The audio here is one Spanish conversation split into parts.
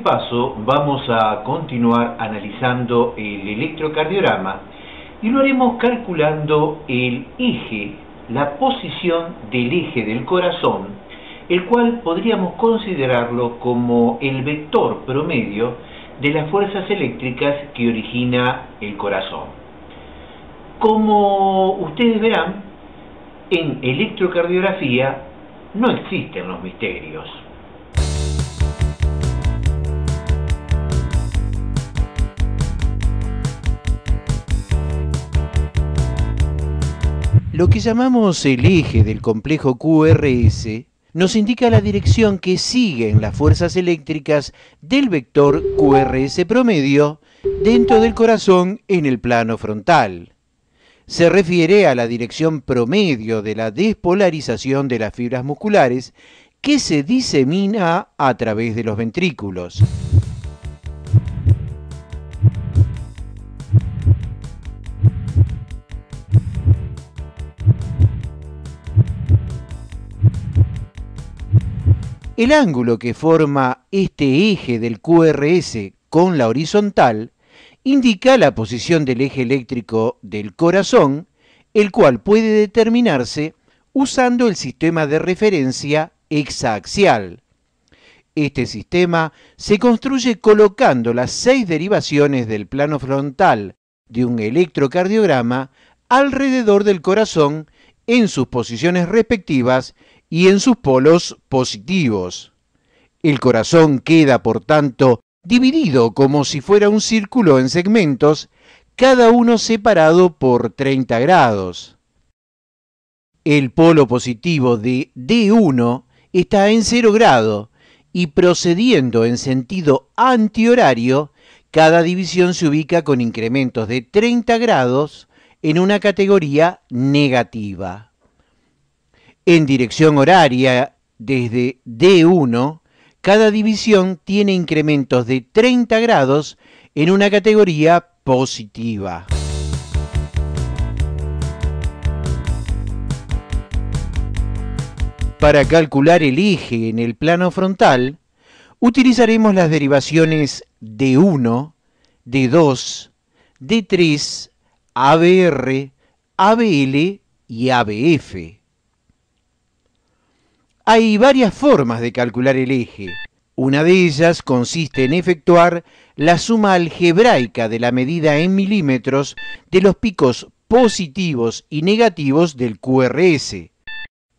paso vamos a continuar analizando el electrocardiograma y lo haremos calculando el eje, la posición del eje del corazón, el cual podríamos considerarlo como el vector promedio de las fuerzas eléctricas que origina el corazón. Como ustedes verán, en electrocardiografía no existen los misterios. Lo que llamamos el eje del complejo QRS nos indica la dirección que siguen las fuerzas eléctricas del vector QRS promedio dentro del corazón en el plano frontal. Se refiere a la dirección promedio de la despolarización de las fibras musculares que se disemina a través de los ventrículos. El ángulo que forma este eje del QRS con la horizontal indica la posición del eje eléctrico del corazón, el cual puede determinarse usando el sistema de referencia hexaaxial. Este sistema se construye colocando las 6 derivaciones del plano frontal de un electrocardiograma alrededor del corazón en sus posiciones respectivas y en sus polos positivos. El corazón queda, por tanto, dividido como si fuera un círculo en segmentos, cada uno separado por 30 grados. El polo positivo de D1 está en 0 grado y procediendo en sentido antihorario, cada división se ubica con incrementos de 30 grados en una categoría negativa. En dirección horaria, desde D1, cada división tiene incrementos de 30 grados en una categoría positiva. Para calcular el eje en el plano frontal, utilizaremos las derivaciones D1, D2, D3, ABR, ABL y ABF. Hay varias formas de calcular el eje. Una de ellas consiste en efectuar la suma algebraica de la medida en milímetros de los picos positivos y negativos del QRS.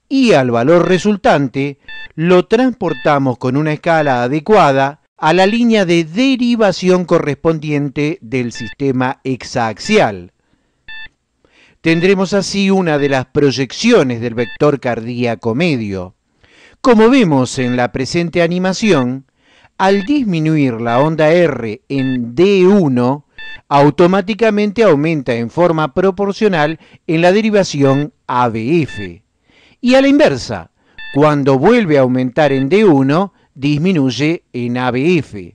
Y al valor resultante lo transportamos con una escala adecuada a la línea de derivación correspondiente del sistema hexaaxial. Tendremos así una de las proyecciones del vector cardíaco medio. Como vemos en la presente animación, al disminuir la onda R en D1, automáticamente aumenta en forma proporcional en la derivación ABF. Y a la inversa, cuando vuelve a aumentar en D1, disminuye en ABF.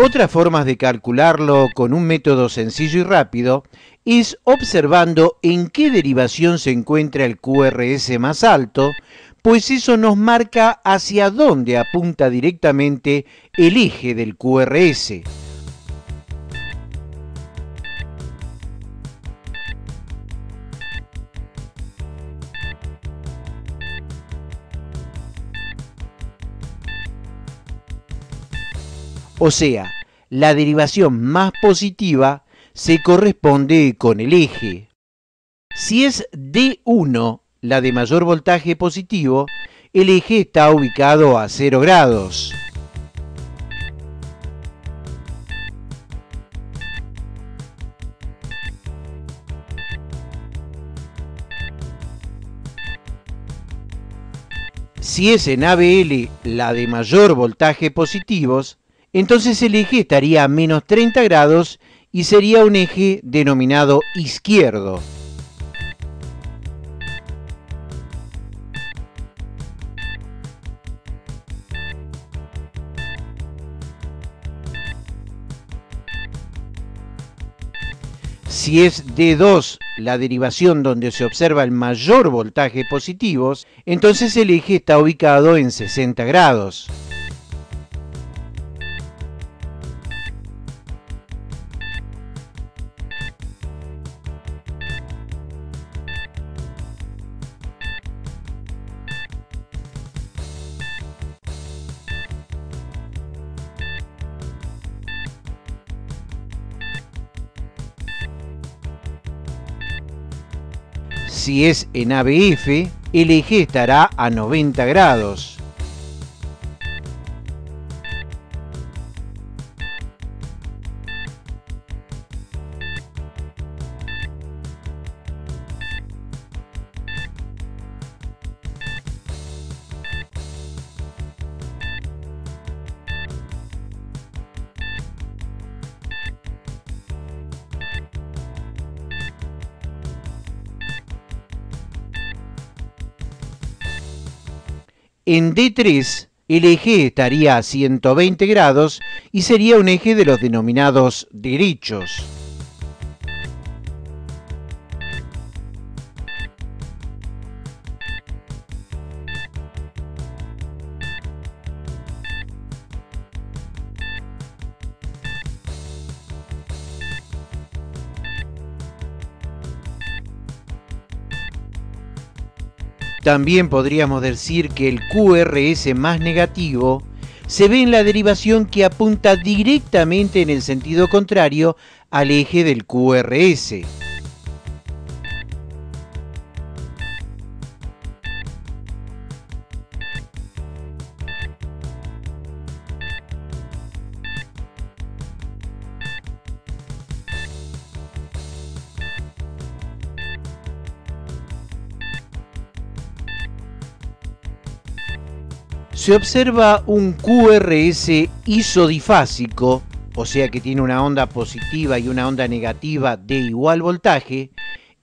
Otras formas de calcularlo con un método sencillo y rápido es observando en qué derivación se encuentra el QRS más alto, pues eso nos marca hacia dónde apunta directamente el eje del QRS. O sea, la derivación más positiva se corresponde con el eje. Si es D1 la de mayor voltaje positivo, el eje está ubicado a 0 grados. Si es en ABL la de mayor voltaje positivos, entonces el eje estaría a menos 30 grados y sería un eje denominado izquierdo. Si es D2 la derivación donde se observa el mayor voltaje positivos, entonces el eje está ubicado en 60 grados. Si es en ABF, el eje estará a 90 grados. En D3, el eje estaría a 120 grados y sería un eje de los denominados derechos. También podríamos decir que el QRS más negativo se ve en la derivación que apunta directamente en el sentido contrario al eje del QRS. Se observa un QRS isodifásico, o sea que tiene una onda positiva y una onda negativa de igual voltaje,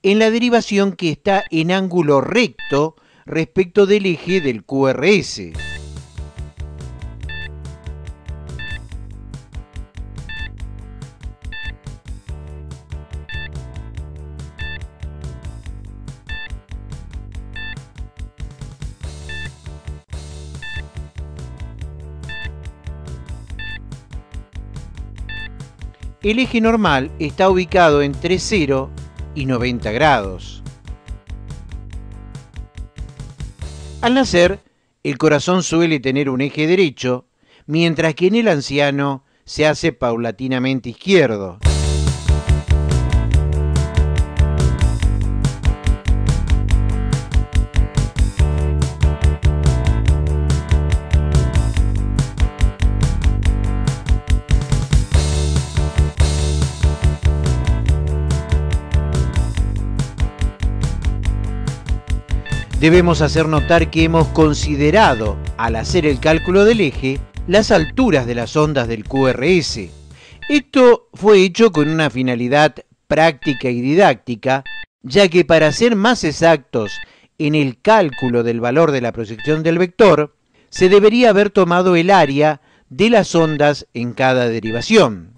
en la derivación que está en ángulo recto respecto del eje del QRS. El eje normal está ubicado entre 0 y 90 grados. Al nacer, el corazón suele tener un eje derecho, mientras que en el anciano se hace paulatinamente izquierdo. Debemos hacer notar que hemos considerado, al hacer el cálculo del eje, las alturas de las ondas del QRS. Esto fue hecho con una finalidad práctica y didáctica, ya que para ser más exactos en el cálculo del valor de la proyección del vector, se debería haber tomado el área de las ondas en cada derivación.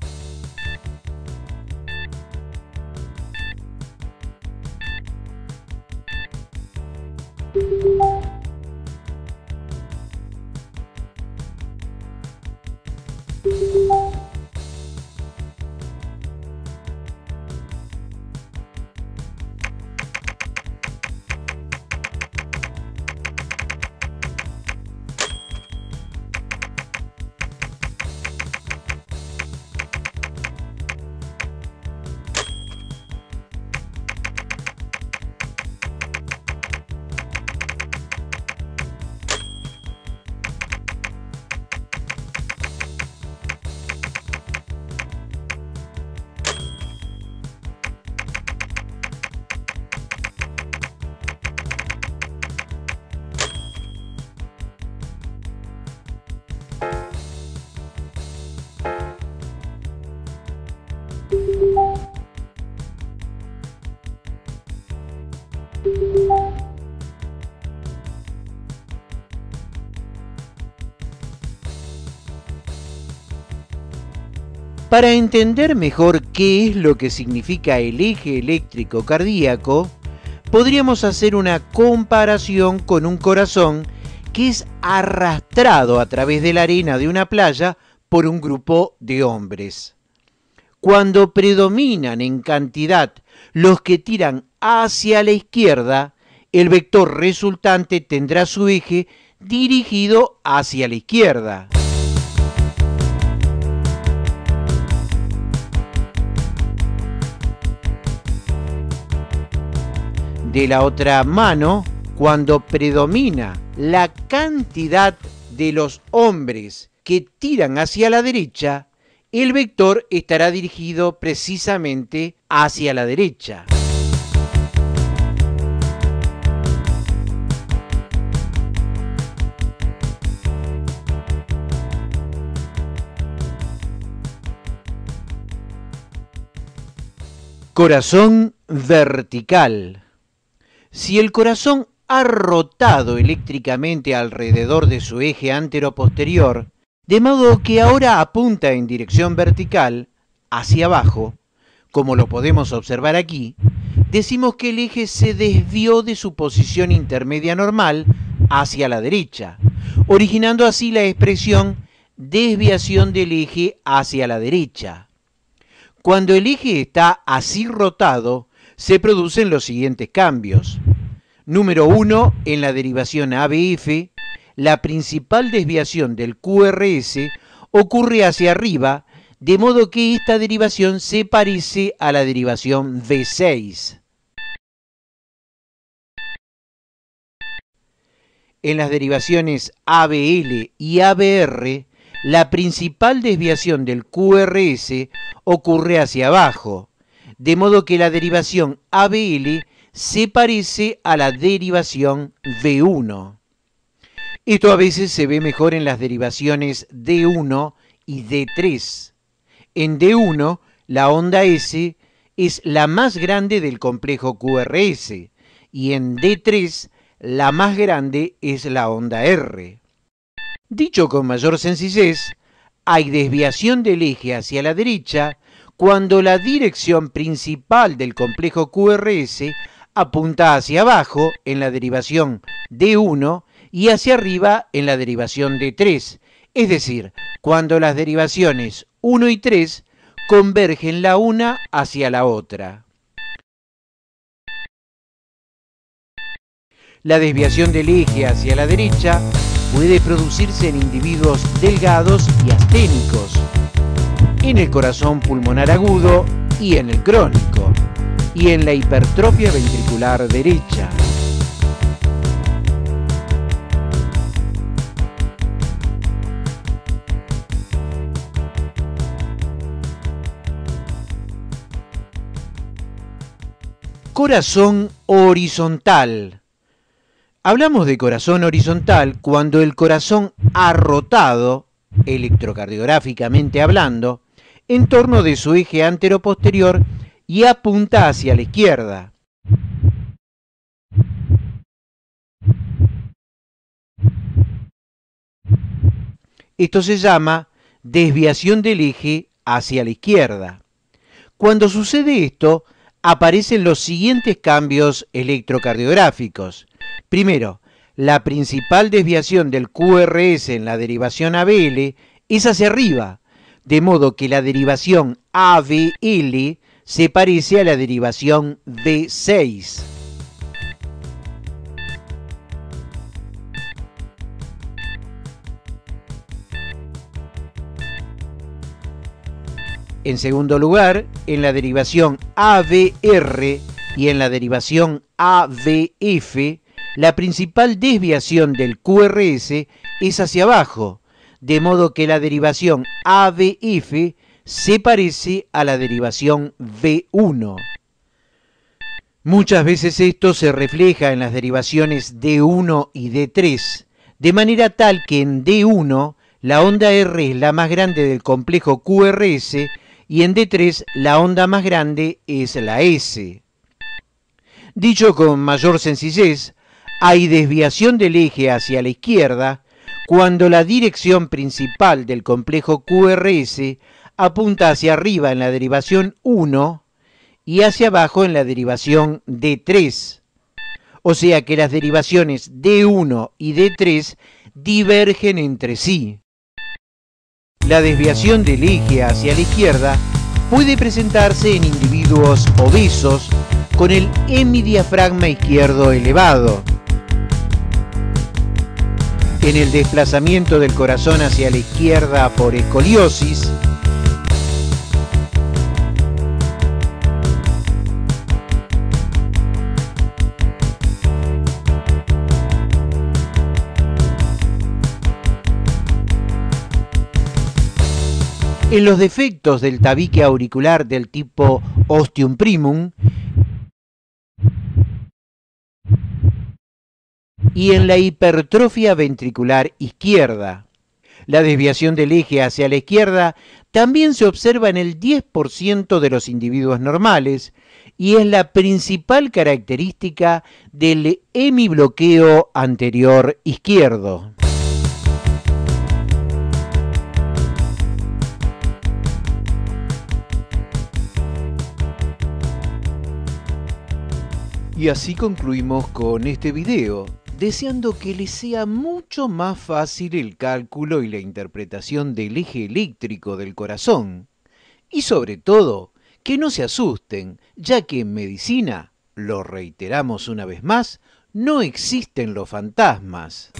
Para entender mejor qué es lo que significa el eje eléctrico cardíaco, podríamos hacer una comparación con un corazón que es arrastrado a través de la arena de una playa por un grupo de hombres. Cuando predominan en cantidad los que tiran hacia la izquierda, el vector resultante tendrá su eje dirigido hacia la izquierda. De la otra mano, cuando predomina la cantidad de los hombres que tiran hacia la derecha, el vector estará dirigido precisamente hacia la derecha. Corazón vertical. Si el corazón ha rotado eléctricamente alrededor de su eje antero-posterior, de modo que ahora apunta en dirección vertical, hacia abajo, como lo podemos observar aquí, decimos que el eje se desvió de su posición intermedia normal hacia la derecha, originando así la expresión desviación del eje hacia la derecha. Cuando el eje está así rotado, se producen los siguientes cambios. Número 1, en la derivación ABF, la principal desviación del QRS ocurre hacia arriba, de modo que esta derivación se parece a la derivación V6. En las derivaciones ABL y ABR, la principal desviación del QRS ocurre hacia abajo, de modo que la derivación ABL se parece a la derivación V1. Esto a veces se ve mejor en las derivaciones D1 y D3. En D1, la onda S es la más grande del complejo QRS y en D3, la más grande es la onda R. Dicho con mayor sencillez, hay desviación del eje hacia la derecha cuando la dirección principal del complejo QRS apunta hacia abajo en la derivación D1 y hacia arriba en la derivación D3, es decir, cuando las derivaciones 1 y 3 convergen la una hacia la otra. La desviación del eje hacia la derecha puede producirse en individuos delgados y asténicos, en el corazón pulmonar agudo y en el crónico, y en la hipertrofia ventricular derecha. Corazón horizontal. Hablamos de corazón horizontal cuando el corazón ha rotado, electrocardiográficamente hablando, en torno de su eje antero-posterior y apunta hacia la izquierda. Esto se llama desviación del eje hacia la izquierda. Cuando sucede esto, aparecen los siguientes cambios electrocardiográficos. Primero, la principal desviación del QRS en la derivación ABL es hacia arriba, de modo que la derivación ABL se parece a la derivación V6. En segundo lugar, en la derivación ABR y en la derivación ABF, la principal desviación del QRS es hacia abajo, de modo que la derivación ABF se parece a la derivación V1. Muchas veces esto se refleja en las derivaciones D1 y D3, de manera tal que en D1 la onda R es la más grande del complejo QRS y en D3 la onda más grande es la S. Dicho con mayor sencillez, hay desviación del eje hacia la izquierda cuando la dirección principal del complejo QRS apunta hacia arriba en la derivación 1 y hacia abajo en la derivación D3. O sea que las derivaciones D1 y D3 divergen entre sí. La desviación del eje hacia la izquierda puede presentarse en individuos obesos con el hemidiafragma izquierdo elevado. En el desplazamiento del corazón hacia la izquierda por escoliosis, en los defectos del tabique auricular del tipo ostium primum y en la hipertrofia ventricular izquierda. La desviación del eje hacia la izquierda también se observa en el 10% de los individuos normales y es la principal característica del hemibloqueo anterior izquierdo. Y así concluimos con este video, deseando que les sea mucho más fácil el cálculo y la interpretación del eje eléctrico del corazón. Y sobre todo, que no se asusten, ya que en medicina, lo reiteramos una vez más, no existen los fantasmas.